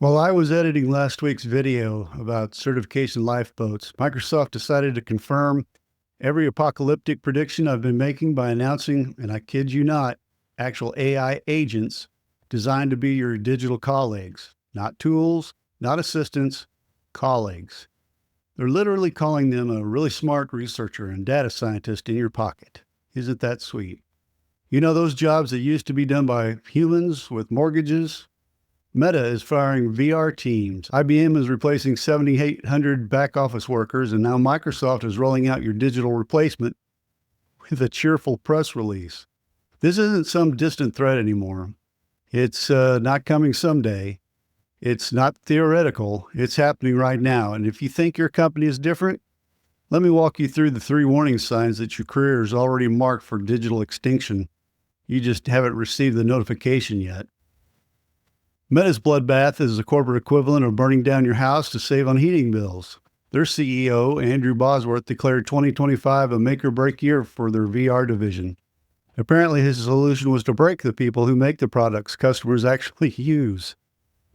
While I was editing last week's video about certification lifeboats, Microsoft decided to confirm every apocalyptic prediction I've been making by announcing, and I kid you not, actual AI agents designed to be your digital colleagues. Not tools, not assistants, colleagues. They're literally calling them a really smart researcher and data scientist in your pocket. Isn't that sweet? You know those jobs that used to be done by humans with mortgages? Meta is firing VR teams. IBM is replacing 7,800 back office workers, and now Microsoft is rolling out your digital replacement with a cheerful press release. This isn't some distant threat anymore. It's not coming someday. It's not theoretical. It's happening right now. And if you think your company is different, let me walk you through the 3 warning signs that your career is already marked for digital extinction. You just haven't received the notification yet. Meta's bloodbath is the corporate equivalent of burning down your house to save on heating bills. Their CEO, Andrew Bosworth, declared 2025 a make-or-break year for their VR division. Apparently, his solution was to break the people who make the products customers actually use.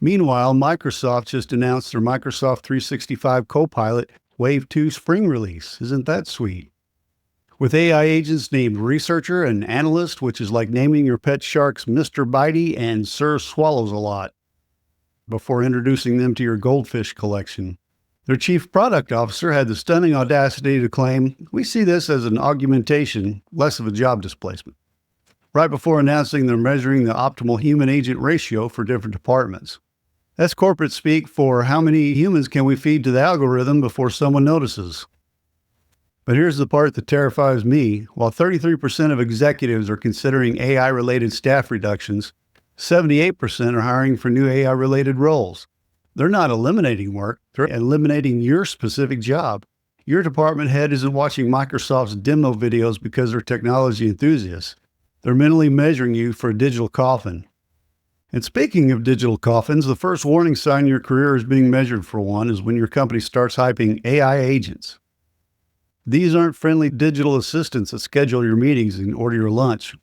Meanwhile, Microsoft just announced their Microsoft 365 Copilot Wave 2 spring release. Isn't that sweet? With AI agents named Researcher and Analyst, which is like naming your pet sharks Mr. Bitey and Sir Swallows-a-Lot, before introducing them to your goldfish collection. Their chief product officer had the stunning audacity to claim, "We see this as an augmentation, less of a job displacement," right before announcing they're measuring the optimal human-agent ratio for different departments. That's corporate speak for how many humans can we feed to the algorithm before someone notices. But here's the part that terrifies me. While 33% of executives are considering AI-related staff reductions, 78% are hiring for new AI-related roles. They're not eliminating work, they're eliminating your specific job. Your department head isn't watching Microsoft's demo videos because they're technology enthusiasts. They're mentally measuring you for a digital coffin. And speaking of digital coffins, the first warning sign your career is being measured for one is when your company starts hyping AI agents. These aren't friendly digital assistants that schedule your meetings and order your lunch.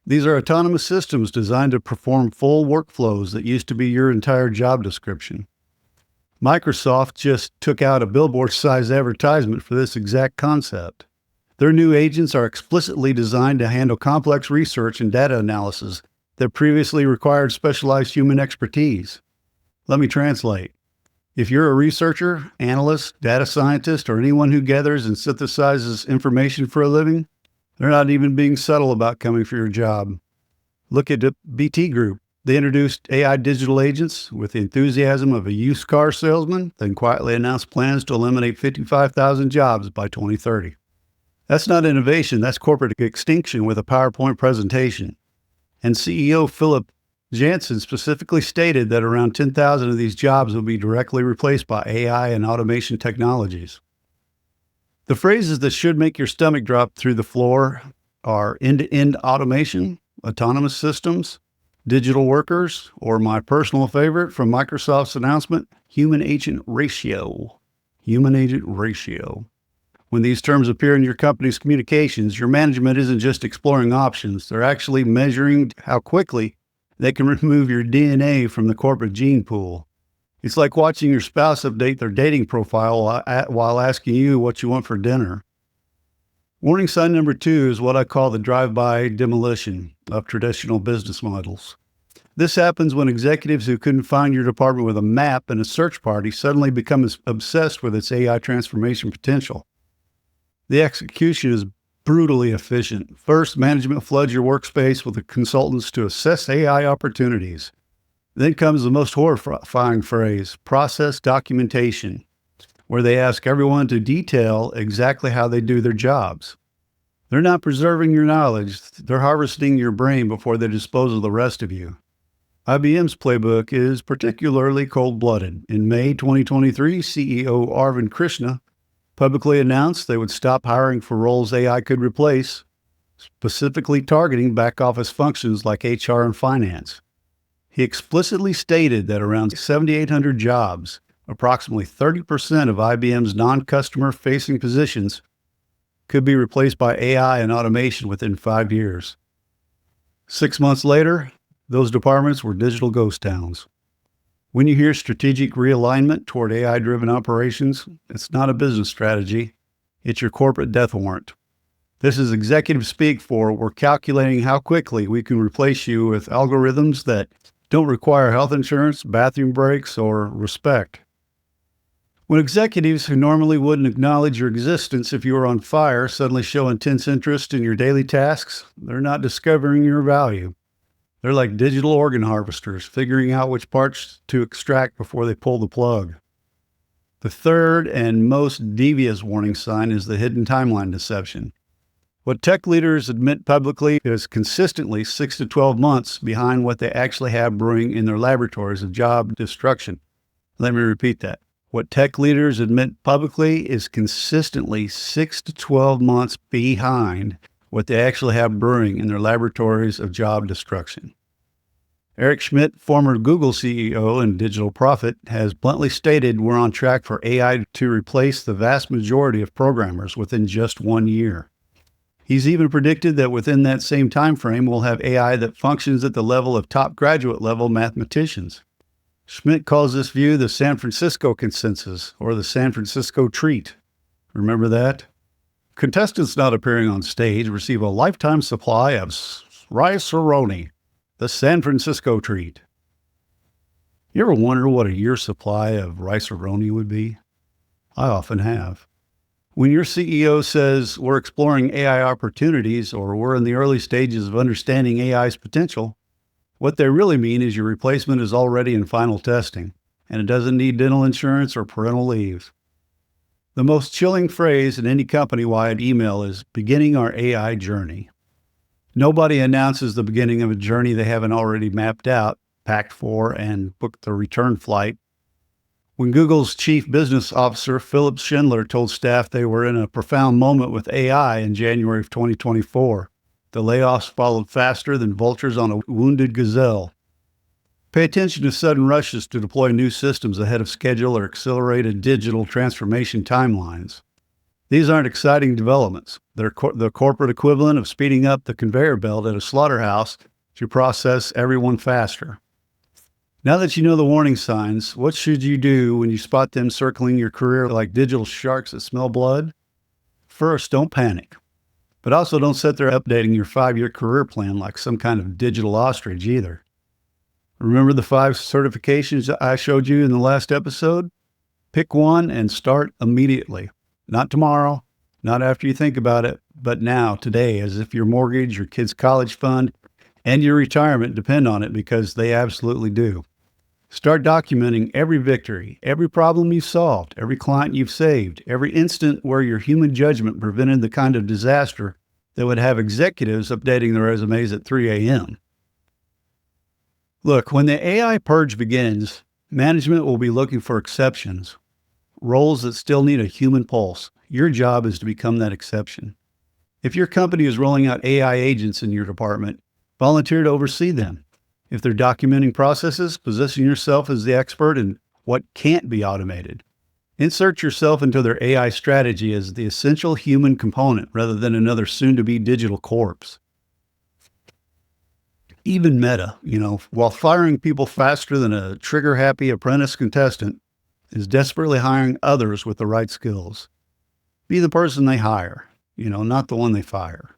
These are autonomous systems designed to perform full workflows that used to be your entire job description. Microsoft just took out a billboard-sized advertisement for this exact concept. Their new agents are explicitly designed to handle complex research and data analysis that previously required specialized human expertise. Let me translate. If you're a researcher, analyst, data scientist, or anyone who gathers and synthesizes information for a living, they're not even being subtle about coming for your job. Look at the BT Group. They introduced AI digital agents with the enthusiasm of a used car salesman, then quietly announced plans to eliminate 55,000 jobs by 2030. That's not innovation, that's corporate extinction with a PowerPoint presentation. And CEO Philip Jansen specifically stated that around 10,000 of these jobs will be directly replaced by AI and automation technologies. The phrases that should make your stomach drop through the floor are end-to-end automation, autonomous systems, digital workers, or my personal favorite from Microsoft's announcement, human-agent ratio. Human-agent ratio. When these terms appear in your company's communications, your management isn't just exploring options, they're actually measuring how quickly they can remove your DNA from the corporate gene pool. It's like watching your spouse update their dating profile while asking you what you want for dinner. Warning sign number 2 is what I call the drive-by demolition of traditional business models. This happens when executives who couldn't find your department with a map and a search party suddenly become obsessed with its AI transformation potential. The execution is brutally efficient. First, management floods your workspace with the consultants to assess AI opportunities. Then comes the most horrifying phrase, process documentation, where they ask everyone to detail exactly how they do their jobs. They're not preserving your knowledge, they're harvesting your brain before they dispose of the rest of you. IBM's playbook is particularly cold-blooded. In May 2023, CEO Arvind Krishna publicly announced they would stop hiring for roles AI could replace, specifically targeting back-office functions like HR and finance. He explicitly stated that around 7,800 jobs, approximately 30% of IBM's non-customer-facing positions, could be replaced by AI and automation within 5 years. 6 months later, those departments were digital ghost towns. When you hear strategic realignment toward AI-driven operations, it's not a business strategy. It's your corporate death warrant. This is executive speak for we're calculating how quickly we can replace you with algorithms that don't require health insurance, bathroom breaks, or respect. When executives who normally wouldn't acknowledge your existence if you were on fire suddenly show intense interest in your daily tasks, they're not discovering your value. They're like digital organ harvesters, figuring out which parts to extract before they pull the plug. The third and most devious warning sign is the hidden timeline deception. What tech leaders admit publicly is consistently 6 to 12 months behind what they actually have brewing in their laboratories of job destruction. Let me repeat that. What tech leaders admit publicly is consistently 6 to 12 months behind what they actually have brewing in their laboratories of job destruction. Eric Schmidt, former Google CEO and digital prophet, has bluntly stated we're on track for AI to replace the vast majority of programmers within just 1 year. He's even predicted that within that same time frame, we'll have AI that functions at the level of top graduate level mathematicians. Schmidt calls this view the San Francisco consensus, or the San Francisco treat. Remember that? Contestants not appearing on stage receive a lifetime supply of rice-a-roni, the San Francisco treat. You ever wonder what a year's supply of rice-a-roni would be? I often have. When your CEO says we're exploring AI opportunities or we're in the early stages of understanding AI's potential, what they really mean is your replacement is already in final testing, and it doesn't need dental insurance or parental leave. The most chilling phrase in any company-wide email is beginning our AI journey. Nobody announces the beginning of a journey they haven't already mapped out, packed for, and booked the return flight. When Google's chief business officer, Philip Schindler, told staff they were in a profound moment with AI in January of 2024, the layoffs followed faster than vultures on a wounded gazelle. Pay attention to sudden rushes to deploy new systems ahead of schedule or accelerated digital transformation timelines. These aren't exciting developments. They're the corporate equivalent of speeding up the conveyor belt at a slaughterhouse to process everyone faster. Now that you know the warning signs, what should you do when you spot them circling your career like digital sharks that smell blood? First, don't panic. But also don't sit there updating your 5-year career plan like some kind of digital ostrich either. Remember the 5 certifications I showed you in the last episode? Pick one and start immediately. Not tomorrow, not after you think about it, but now, today, as if your mortgage, your kid's college fund, and your retirement depend on it, because they absolutely do. Start documenting every victory, every problem you've solved, every client you've saved, every instant where your human judgment prevented the kind of disaster that would have executives updating their resumes at 3 a.m. Look, when the AI purge begins, management will be looking for exceptions, roles that still need a human pulse. Your job is to become that exception. If your company is rolling out AI agents in your department, volunteer to oversee them. If they're documenting processes, position yourself as the expert in what can't be automated. Insert yourself into their AI strategy as the essential human component rather than another soon-to-be digital corpse. Even Meta, while firing people faster than a trigger-happy apprentice contestant, is desperately hiring others with the right skills. Be the person they hire, not the one they fire.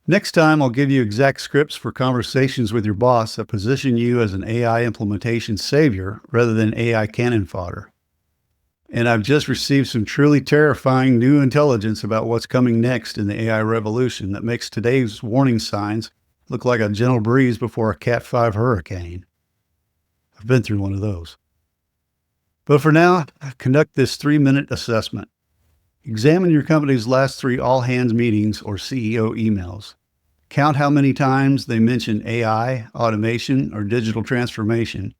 Next time, I'll give you exact scripts for conversations with your boss that position you as an AI implementation savior rather than AI cannon fodder. And I've just received some truly terrifying new intelligence about what's coming next in the AI revolution that makes today's warning signs look like a gentle breeze before a Cat 5 hurricane. I've been through one of those. But for now, conduct this 3-minute assessment. Examine your company's last 3 all-hands meetings or CEO emails. Count how many times they mention AI, automation, or digital transformation.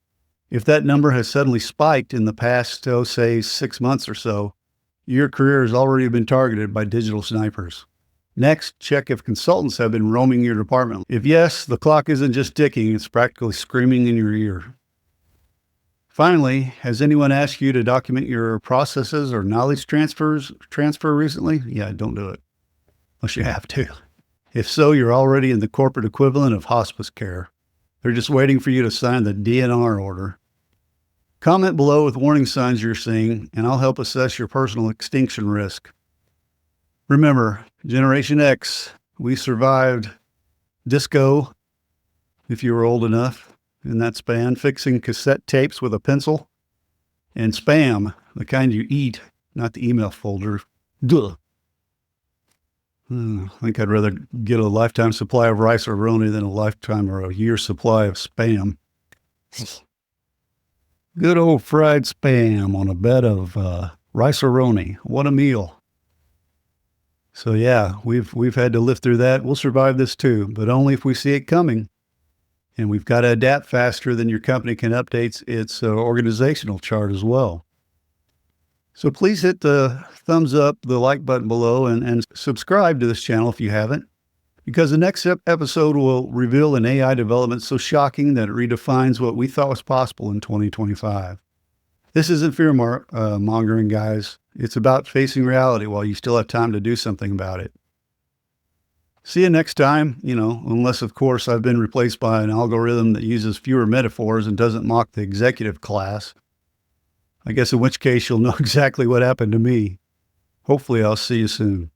If that number has suddenly spiked in the past, say, 6 months or so, your career has already been targeted by digital snipers. Next, check if consultants have been roaming your department. If yes, the clock isn't just ticking, it's practically screaming in your ear. Finally, has anyone asked you to document your processes or knowledge transfer recently? Yeah, don't do it, unless you have to. If so, you're already in the corporate equivalent of hospice care. They're just waiting for you to sign the DNR order. Comment below with warning signs you're seeing, and I'll help assess your personal extinction risk. Remember, Generation X, we survived disco, if you were old enough, in that span, fixing cassette tapes with a pencil, and spam, the kind you eat, not the email folder. Duh. I think I'd rather get a lifetime supply of rice-a-roni than a lifetime or a year's supply of spam. Good old fried spam on a bed of rice-a-roni. What a meal. So yeah, we've had to live through that. We'll survive this too, but only if we see it coming. And we've got to adapt faster than your company can update its organizational chart as well. So please hit the thumbs up, the like button below, and subscribe to this channel if you haven't, because the next episode will reveal an AI development so shocking that it redefines what we thought was possible in 2025. This isn't fear mongering, guys. It's about facing reality while you still have time to do something about it. See you next time, unless, of course, I've been replaced by an algorithm that uses fewer metaphors and doesn't mock the executive class. I guess in which case you'll know exactly what happened to me. Hopefully I'll see you soon.